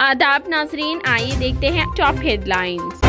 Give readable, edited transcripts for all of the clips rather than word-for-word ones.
आदाब नाजरीन, आइए देखते हैं टॉप हेडलाइंस।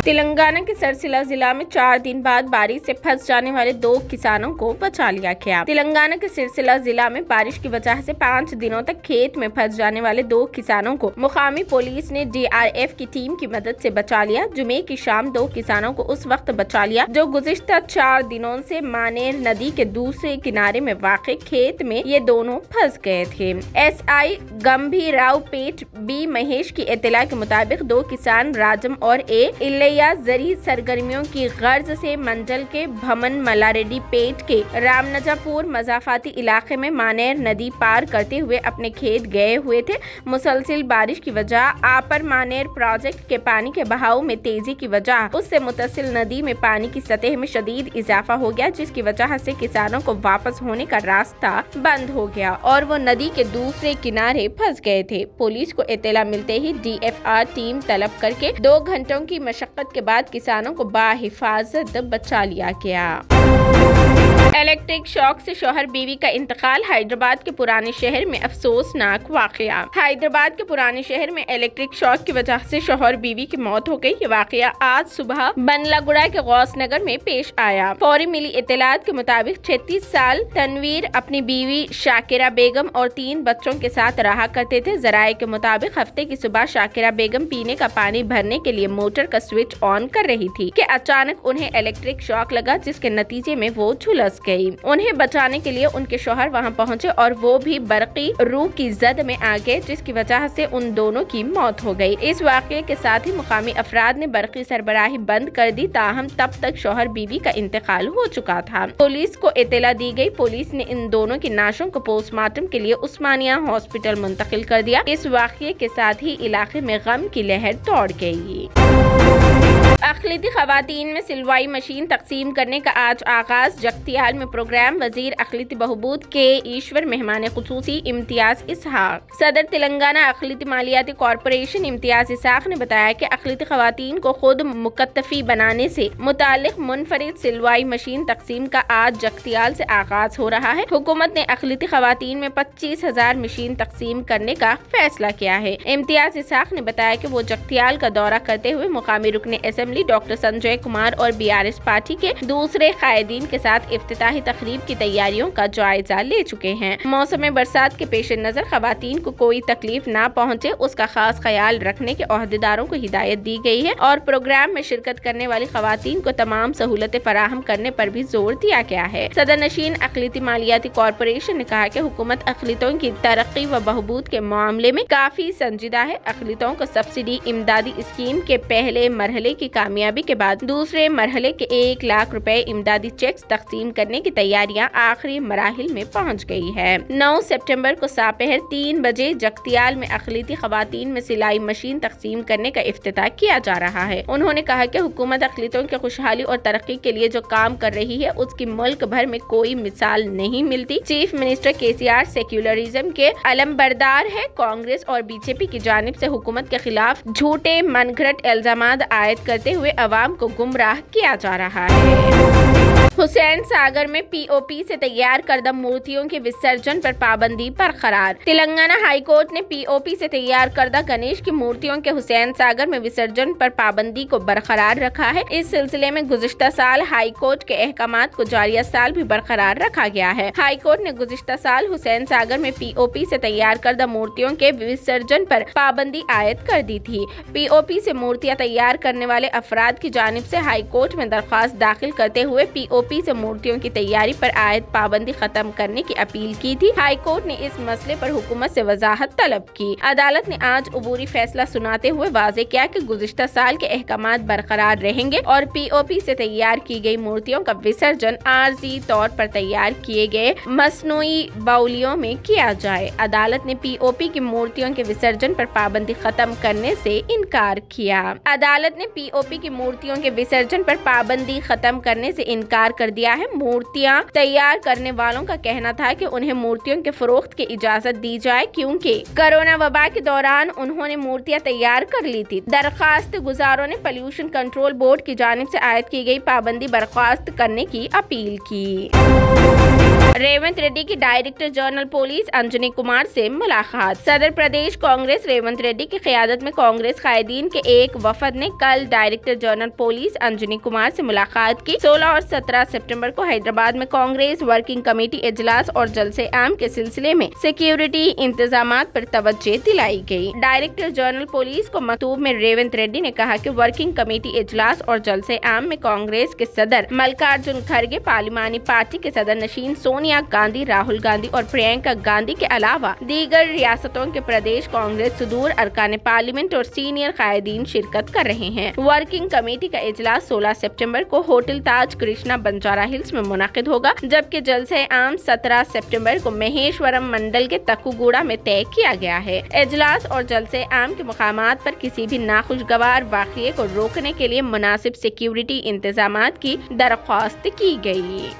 तेलंगाना के सरसिला जिला में 4 दिन बाद बारिश से फंस जाने वाले 2 किसानों को बचा लिया गया। तेलंगाना के सिरसिला जिला में बारिश की वजह से 5 दिनों तक खेत में फंस जाने वाले 2 किसानों को मुकामी पुलिस ने DRF की टीम की मदद से बचा लिया। जुमे की शाम 2 किसानों को उस वक्त बचा लिया जो गुज़िश्ता 4 दिनों से मानेर नदी के दूसरे किनारे में वाक़े खेत में ये दोनों फंस गए थे। SI गंभीराव पेट B महेश की इत्तला के मुताबिक 2 किसान राजम और इल्लैया जरी सरगर्मियों की गर्ज से मंडल के भमन मल्लारेड्डी पेट के रामनजापुर मजाफाती इलाके में मानेर नदी पार करते हुए अपने खेत गए हुए थे। मुसलसिल बारिश की वजह आपर मानेर प्रोजेक्ट के पानी के बहाव में तेजी की वजह उससे मुतसिल नदी में पानी की सतह में शदीद इजाफा हो गया, जिसकी वजह से किसानों को वापस होने का रास्ता बंद हो गया और वो नदी के दूसरे किनारे फंस गए थे। पुलिस को इत्तला मिलते ही DFR टीम तलब करके 2 घंटों की मशक्कत के बाद किसानों को बाहिफाजत बचा लिया गया। इलेक्ट्रिक शॉक से शौहर बीवी का इंतकाल। हैदराबाद के पुराने शहर में अफसोसनाक वाकया। हैदराबाद के पुराने शहर में इलेक्ट्रिक शॉक की वजह से शौहर बीवी की मौत हो गई। ये वाकया आज सुबह बनलागुड़ा के गौस नगर में पेश आया। फौरी मिली इत्तलात के मुताबिक 36 साल तनवीर अपनी बीवी शाकिरा बेगम और 3 बच्चों के साथ रहा करते थे। जराये के मुताबिक हफ्ते की सुबह शाकिरा बेगम पीने का पानी भरने के लिए मोटर का स्विच ऑन कर रही थी कि अचानक उन्हें इलेक्ट्रिक शॉक लगा, जिसके नतीजे में वो झुलस गई। उन्हें बचाने के लिए उनके शौहर वहां पहुंचे और वो भी बरकी रूह की जद में आ गए, जिसकी वजह से उन दोनों की मौत हो गई। इस वाकये के साथ ही मुकामी अफराद ने बरकी सरबराही बंद कर दी, ताहम तब तक शौहर बीवी का इंतकाल हो चुका था। पुलिस को इत्तला दी गई। पुलिस ने इन दोनों की नाशों को पोस्टमार्टम के लिए उस्मानिया हॉस्पिटल मुंतकिल कर दिया। इस वाकये के साथ ही इलाके में गम की लहर दौड़ गई। अक़लियती ख़वातीन में सिलवाई मशीन तकसीम करने का आज आगाज। जगतियाल में प्रोग्राम वज़ीर अक़लियती बहबूद के ईश्वर मेहमान ख़ुसूसी इम्तियाज़ इसहाक। सदर तेलंगाना अक़लियती मालियाती कॉरपोरेशन इम्तियाज़ इसहाक ने बताया कि अक़लियती ख़वातीन को खुद मुकत्तफ़ी बनाने से मुतालिक मुनफरिद सिलवाई मशीन तकसीम का आज जगतियाल से आगाज हो रहा है। हुकूमत ने अक़लियती ख़वातीन में 25,000 मशीन तकसीम करने का फैसला किया है। इम्तियाज़ इसहाक ने बताया कि वो जगतियाल का दौरा करते हुए मुकामी रुकने असेंबली डॉक्टर संजय कुमार और BRS पार्टी के दूसरे कायदीन के साथ इफ्तिताही तकरीब की तैयारियों का जायजा ले चुके हैं। मौसम बरसात के पेश नजर खवातीन को कोई तकलीफ ना पहुंचे, उसका खास ख्याल रखने के ओहदेदारों को हिदायत दी गई है और प्रोग्राम में शिरकत करने वाली खवातीन को तमाम सहूलतें फराहम करने पर भी जोर दिया गया है। सदर नशीन अक़लियती मालियाती कॉरपोरेशन ने कहा कि हुकूमत अक़लियतों की तरक्की व बहबूद के मामले में काफी संजीदा है। अक़लियतों को सब्सिडी इमदादी स्कीम के पहले मरहले की कामयाबी के बाद दूसरे मरहले के 1 लाख रुपए इमदादी चेक्स तकसीम करने की तैयारियां आखिरी मराहिल में पहुंच गई है। 9 सितंबर को सापहर 3 बजे जगतियाल में अक़लियती ख़वातीन में सिलाई मशीन तकसीम करने का इफ्तिताह किया जा रहा है। उन्होंने कहा कि हुकूमत अक़लियतों की खुशहाली और तरक्की के लिए जो काम कर रही है उसकी मुल्क भर में कोई मिसाल नहीं मिलती। चीफ मिनिस्टर KCR सेक्युलरिज्म के अलमबरदार है। कांग्रेस और BJP की जानिब से हुकूमत के खिलाफ झूठे मनगढ़ंत इल्जामात आयद करते हुए अवाम को गुमराह किया जा रहा है। हुसैन सागर में POP से तैयार करदा मूर्तियों के विसर्जन पर पाबंदी बरकरार। तेलंगाना हाई कोर्ट ने POP से तैयार करदा गणेश की मूर्तियों के हुसैन सागर में विसर्जन पर पाबंदी को बरकरार रखा है। इस सिलसिले में गुज़िश्ता साल हाई कोर्ट के अहकामात को जारिया साल भी बरकरार रखा गया है। हाई कोर्ट ने गुज़िश्ता साल हुसैन सागर में POP से तैयार करदा मूर्तियों के विसर्जन पर पाबंदी आयद कर दी थी। POP से मूर्तियां तैयार करने वाले अफराद की जानिब से हाई कोर्ट में दरख्वास्त दाखिल करते हुए POP से मूर्तियों की तैयारी पर आयद पाबंदी खत्म करने की अपील की थी। हाई कोर्ट ने इस मसले पर हुकूमत से वजाहत तलब की। अदालत ने आज अबूरी फैसला सुनाते हुए वाज़ेह किया कि गुज़िश्ता साल के अहकामात बरकरार रहेंगे और POP से तैयार की गई मूर्तियों का विसर्जन आर्जी तौर पर तैयार किए गए मसनूई बाउलियों में किया जाए। अदालत ने POP की मूर्तियों के विसर्जन पर पाबंदी खत्म करने से इनकार किया। अदालत ने POP की मूर्तियों के विसर्जन पर पाबंदी खत्म करने से इनकार कर दिया है। मूर्तियां तैयार करने वालों का कहना था कि उन्हें मूर्तियों के फरोख्त की इजाजत दी जाए, क्योंकि कोरोना वबा के दौरान उन्होंने मूर्तियां तैयार कर ली थी। दरखास्त गुजारों ने पोल्यूशन कंट्रोल बोर्ड की जानिब से आयद की गई पाबंदी बर्खास्त करने की अपील की। रेवंत रेड्डी की director general police Anjani Kumar से मुलाकात। सदर प्रदेश कांग्रेस रेवंत रेड्डी की क़यादत में कांग्रेस कायदीन के एक वफद ने कल director general police Anjani Kumar से मुलाकात की। 16 और 17 सितंबर को हैदराबाद में कांग्रेस वर्किंग कमेटी इजलास और जलसे आम के सिलसिले में सिक्योरिटी इंतजामात पर तवज्जो दिलाई गई। डायरेक्टर जनरल पुलिस को मकतूब में रेवंत रेड्डी ने कहा कि वर्किंग कमेटी इजलास और जलसे आम में कांग्रेस के सदर मल्लिकार्जुन खड़गे, पार्लिमानी पार्टी के सदर नशीन सोनिया गांधी, राहुल गांधी और प्रियंका गांधी के अलावा दीगर रियासतों के प्रदेश कांग्रेस सुदूर अरकान पार्लियामेंट और सीनियर कायदीन शिरकत कर रहे हैं। वर्किंग कमेटी का इजलास 16 सितंबर को होटल ताज कृष्णा बंजारा हिल्स में मुनाकिद होगा, जबकि जलसे आम 17 सितंबर को महेश्वरम मंडल के तकुगुड़ा में तय किया गया है। इजलास और जलसे आम के मुकामात पर किसी भी नाखुशगवार वाक़ये को रोकने के लिए मुनासिब सिक्योरिटी इंतजामात की दरख्वास्त की गई।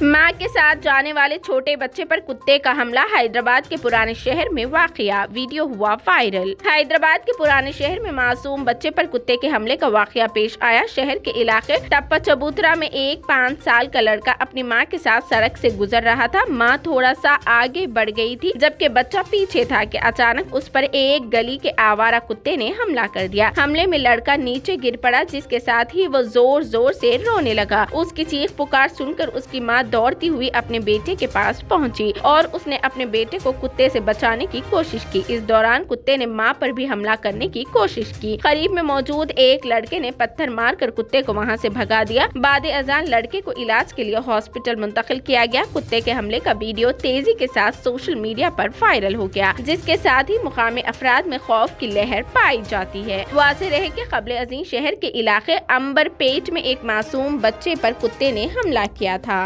मां के साथ जाने वाले छोटे बच्चे पर कुत्ते का हमला। हैदराबाद के पुराने शहर में वाकया, वीडियो हुआ वायरल। हैदराबाद के पुराने शहर में मासूम बच्चे पर कुत्ते के हमले का वाकया पेश आया। शहर के इलाके टप्पा चबूतरा में एक 5 साल का लड़का अपनी मां के साथ सड़क से गुजर रहा था। मां थोड़ा सा आगे बढ़ गई थी जबकि बच्चा पीछे था कि अचानक उस पर एक गली के आवारा कुत्ते ने हमला कर दिया। हमले में लड़का नीचे गिर पड़ा, जिसके साथ ही वो जोर जोर से रोने लगा। उसकी चीख पुकार सुनकर उसकी मां दौड़ती हुई अपने बेटे के पास पहुंची और उसने अपने बेटे को कुत्ते से बचाने की कोशिश की। इस दौरान कुत्ते ने मां पर भी हमला करने की कोशिश की। करीब में मौजूद एक लड़के ने पत्थर मारकर कुत्ते को वहां से भगा दिया। बाद अज़ान लड़के को इलाज के लिए हॉस्पिटल मुंतकिल किया गया। कुत्ते के हमले का वीडियो तेजी के साथ सोशल मीडिया पर वायरल हो गया, जिसके साथ ही मुकामी अफराद में खौफ की लहर पाई जाती है। वाज़ेह रहे कि क़ब्ल अज़ीं शहर के इलाके अंबरपेट में एक मासूम बच्चे पर कुत्ते ने हमला किया था।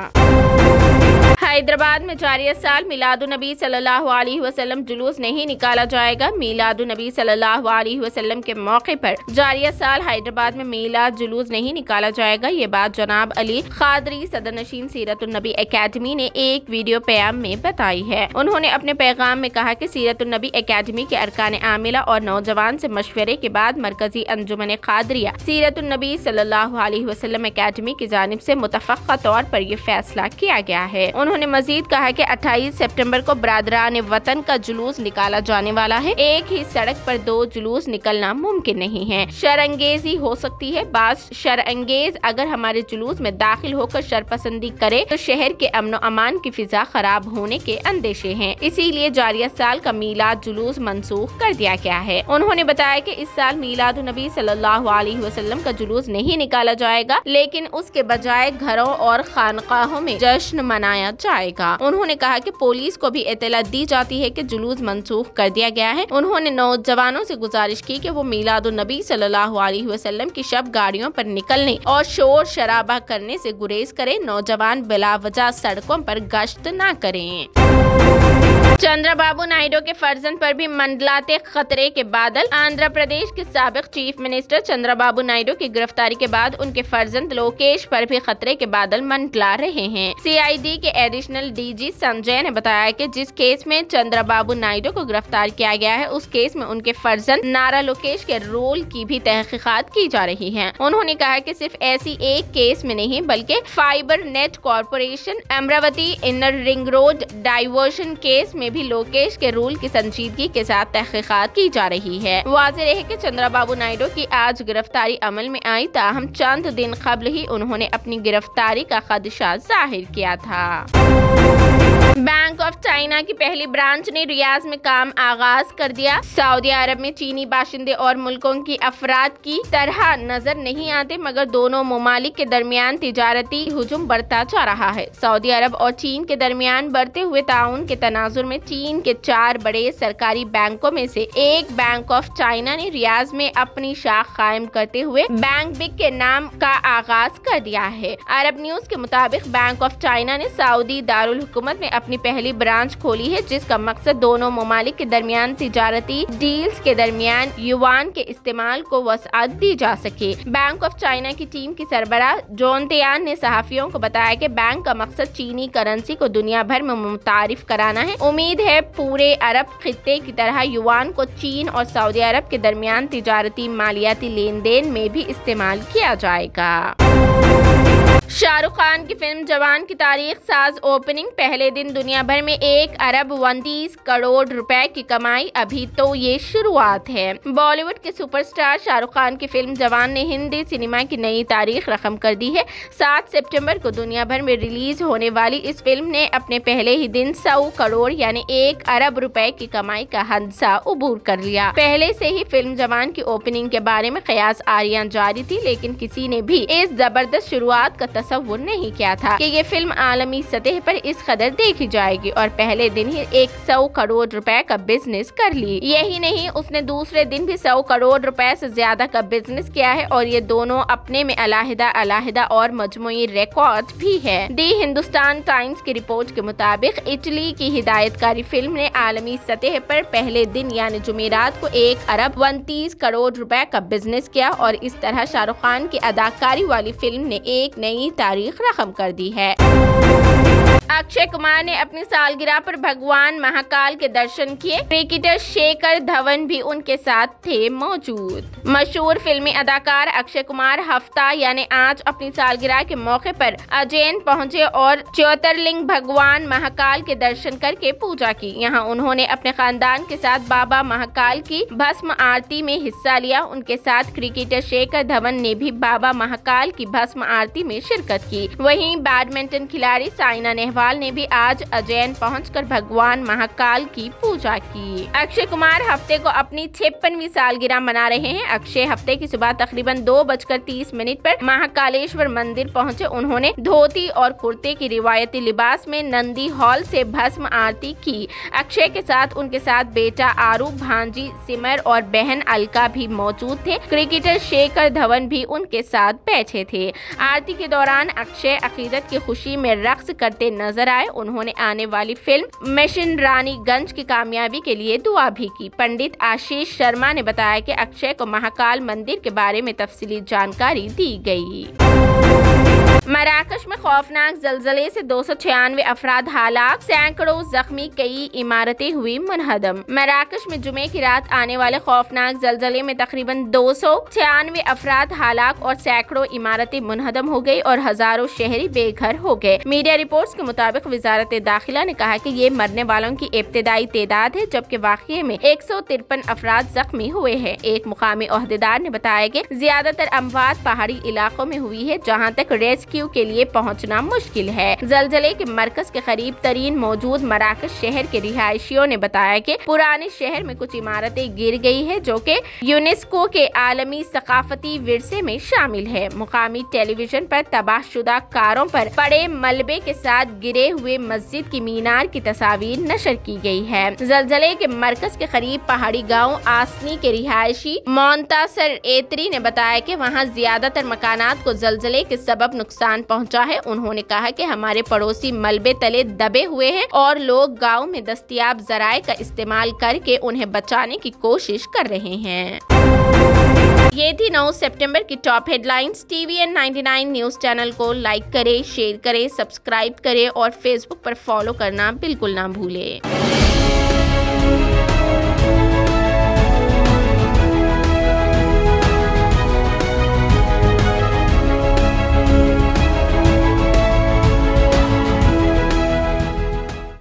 हैदराबाद में जारी साल मिलादुन्नबी सल्लल्लाहु अलैहि वसल्लम जुलूस नहीं निकाला जाएगा। मिलादुन्नबी सल्लल्लाहु अलैहि वसल्लम के मौके पर जारी साल हैदराबाद में मिलाद जुलूस नहीं निकाला जाएगा। ये बात जनाब अली खादरी सदर नशीन सीरतुन्नबी एकेडमी ने एक वीडियो पैगाम में बताई है। उन्होंने अपने पैगाम में कहा कि सीरतुन्नबी एकेडमी के अरकान आमिला और नौजवान से मशवरे के बाद मरकजी अंजुमन खादरिया सीरतुन्नबी सल्लल्लाहु अलैहि वसल्लम एकेडमी की जानिब से मुतफ़क्का तौर पर यह फैसला किया गया है। उन्होंने मजीद कहा कि 28 सितंबर को बरादरान वतन का जुलूस निकाला जाने वाला है। एक ही सड़क पर 2 जुलूस निकलना मुमकिन नहीं है। शरअंगेजी हो सकती है। बास शरअंगेज अगर हमारे जुलूस में दाखिल होकर शरपसंदी करे तो शहर के अमन अमान की फिजा खराब होने के अंदेशे हैं। इसीलिए जारिया साल का मीलाद जुलूस मनसूख कर दिया गया है। उन्होंने बताया कि इस साल मीलादुन्नबी सल्लल्लाहु अलैहि वसल्लम का जुलूस नहीं निकाला जाएगा, लेकिन उसके बजाय घरों और खानकाहों में जश्न मनाया जाएगा। उन्होंने कहा कि पुलिस को भी इत्तला दी जाती है कि जुलूस मनसूख कर दिया गया है। उन्होंने नौजवानों से गुजारिश की कि वो मिलादुन्नबी सल्लल्लाहु अलैहि वसल्लम की शब गाड़ियों पर निकलने और शोर शराबा करने से गुरेज करें। नौजवान बिला वजह सड़कों पर गश्त न करें। चंद्रबाबू नायडू के फर्जंद पर भी मंडलाते खतरे के बादल। आंध्र प्रदेश के साबिक चीफ मिनिस्टर चंद्रबाबू नायडू की गिरफ्तारी के बाद उनके फर्जंद लोकेश पर भी खतरे के बादल मंडला रहे हैं। सीआईडी के एडिशनल डीजी संजय ने बताया कि जिस केस में चंद्रबाबू नायडू को गिरफ्तार किया गया है, उस केस में उनके फर्जंद नारा लोकेश के रोल की भी तहकीकात की जा रही है। उन्होंने कहा कि सिर्फ ऐसी एक केस में नहीं बल्कि fibre net corporation, Amravati inner ring road diversion case में भी लोकेश के रूल की संजीदगी के साथ तहकीकात की जा रही है। वाज़ेह रहे कि चंद्रबाबू नायडू की आज गिरफ्तारी अमल में आई, ताहम चंद दिन कबल ही उन्होंने अपनी गिरफ्तारी का खदशा जाहिर किया था। बैंक ऑफ चाइना की पहली ब्रांच ने रियाज में काम आगाज कर दिया। सऊदी अरब में चीनी बाशिंदे और मुल्कों की अफराद की तरह नजर नहीं आते, मगर दोनों ममालिक के दरमियान तिजारती हुजूम बढ़ता जा रहा है। सऊदी अरब और चीन के दरमियान बढ़ते हुए ताउन के तनाजुर में चीन के 4 बड़े सरकारी बैंकों में से एक बैंक ऑफ चाइना ने रियाज में अपनी शाख कायम करते हुए बैंक बिग के नाम का आगाज कर दिया है। अरब न्यूज के मुताबिक बैंक ऑफ चाइना ने सऊदी दारुल हुकूमत में अपनी पहली ब्रांच खोली है, जिसका मकसद दोनों ममालिक के दरमियान तिजारती डील्स के दरमियान युवान के इस्तेमाल को वसअत दी जा सके। बैंक ऑफ चाइना की टीम की सरबराह जॉन तियान ने सहाफियों को बताया कि बैंक का मकसद चीनी करेंसी को दुनिया भर में मुतारिफ कराना है। उम्मीद है पूरे अरब खित्ते की तरह युवान को चीन और सऊदी अरब के दरमियान तिजारती मालियाती लेन देन में भी इस्तेमाल किया जाएगा। شاہ رخ خان کی فلم جوان کی تاریخ ساز اوپننگ پہلے دن دنیا بھر میں 1 ارب 29 کروڑ روپے کی کمائی. ابھی تو یہ شروعات ہے. بالی ووڈ کے سپر سٹار شاہ رخ خان کی فلم جوان نے ہندی سینما کی نئی تاریخ رقم کر دی ہے. 7 ستمبر کو دنیا بھر میں ریلیز ہونے والی اس فلم نے اپنے پہلے ہی دن 100 کروڑ یعنی 1 ارب روپے کی کمائی کا حادثہ عبور کر لیا. پہلے سے ہی فلم جوان کی اوپننگ کے بارے میں قیاس آریاں جاری تھی، لیکن کسی نے بھی اس زبردست شروعات کا تصور نہیں کیا تھا کہ یہ فلم عالمی سطح پر اس قدر دیکھی جائے گی اور پہلے دن ہی 100 کروڑ روپے کا بزنس کر لی. یہی نہیں، اس نے دوسرے دن بھی 100 کروڑ روپے سے زیادہ کا بزنس کیا ہے اور یہ دونوں اپنے میں علیحدہ اور مجموعی ریکارڈ بھی ہے. دی ہندوستان ٹائمز کی رپورٹ کے مطابق اٹلی کی ہدایت کاری فلم نے عالمی سطح پر پہلے دن یعنی جمعرات کو 1 ارب 29 کروڑ روپے کا بزنس کیا اور اس طرح شاہ رخ خان کی اداکاری والی فلم نے ایک نئی تاریخ رقم کر دی ہے. اکشے کمار نے اپنی سالگرہ پر بھگوان مہاکال کے درشن کیے. کرکٹر شیکھر دھون بھی ان کے ساتھ تھے موجود. مشہور فلمی اداکار اکشے کمار ہفتہ یعنی آج اپنی سالگرہ کے موقع پر اجین پہنچے اور جیوترلنگ بھگوان مہاکال کے درشن کر کے پوجا کی. یہاں انہوں نے اپنے خاندان کے ساتھ بابا مہاکال کی بھسم آرتی میں حصہ لیا. ان کے ساتھ کرکٹر شیکھر دھون نے بھی بابا مہاکال کی بھسم آرتی میں شرکت کی. وہیں بیڈمنٹن کھلاڑی سائنا نہوال نے بھی آج اجین پہنچ کر بھگوان مہاکال کی پوجا کی. اکشے کمار ہفتے کو اپنی 56ویں سالگرہ منا رہے ہیں. اکشے ہفتے کی صبح تقریباً 2:30 پر مہاکالیشور مندر پہنچے. انہوں نے دھوتی اور کرتے کی روایتی لباس میں نندی ہال سے بھسم آرتی کی. اکشے کے ساتھ بیٹا آرو، بھانجی سمر اور بہن الکا بھی موجود تھے. کرکٹر شیکھر دھون بھی ان کے ساتھ بیٹھے تھے. آرتی کے دوران اکشے عقیدت کی خوشی میں رقص کرتے نظر آئے. انہوں نے آنے والی فلم مشن رانی گنج کی کامیابی کے لیے دعا بھی کی. پنڈت آشیش شرما نے بتایا کہ اکشے کو مہاکال مندر کے بارے میں تفصیلی جانکاری دی گئی. مراکش میں خوفناک زلزلے سے 296 افراد ہلاک، سینکڑوں زخمی، کئی عمارتیں ہوئی منہدم. مراکش میں جمعے کی رات آنے والے خوفناک زلزلے میں تقریباً 296 افراد ہلاک اور سینکڑوں عمارتیں منہدم ہو گئی اور ہزاروں شہری بے گھر ہو گئے. میڈیا رپورٹس کے مطابق وزارت داخلہ نے کہا کہ یہ مرنے والوں کی ابتدائی تعداد ہے، جبکہ واقعے میں 153 افراد زخمی ہوئے ہیں. ایک مقامی عہدیدار نے بتایا کہ زیادہ تر اموات پہاڑی علاقوں میں ہوئی ہے، جہاں تک ریسکیو کے لیے پہنچنا مشکل ہے. زلزلے کے مرکز کے قریب ترین موجود مراکش شہر کے رہائشیوں نے بتایا کہ پرانے شہر میں کچھ عمارتیں گر گئی ہیں جو کہ یونیسکو کے عالمی ثقافتی ورثے میں شامل ہے. مقامی ٹیلی ویژن پر تباہ شدہ کاروں پر پڑے ملبے کے ساتھ گرے ہوئے مسجد کی مینار کی تصاویر نشر کی گئی ہے. زلزلے کے مرکز کے قریب پہاڑی گاؤں آسنی کے رہائشی مونتاسر ایتری نے بتایا کہ وہاں زیادہ تر مکانات کو زلزلے کے سبب نقصان پہنچا ہے. انہوں نے کہا کہ ہمارے پڑوسی ملبے تلے دبے ہوئے ہیں اور لوگ گاؤں میں دستیاب ذرائع کا استعمال کر کے انہیں بچانے کی کوشش کر رہے ہیں. یہ تھی 9 ستمبر کی top headlines. TVN 99 news channel کو لائک کریں، شیئر کریں، سبسکرائب کریں اور فیس بک پر فالو کرنا بالکل نہ بھولیں.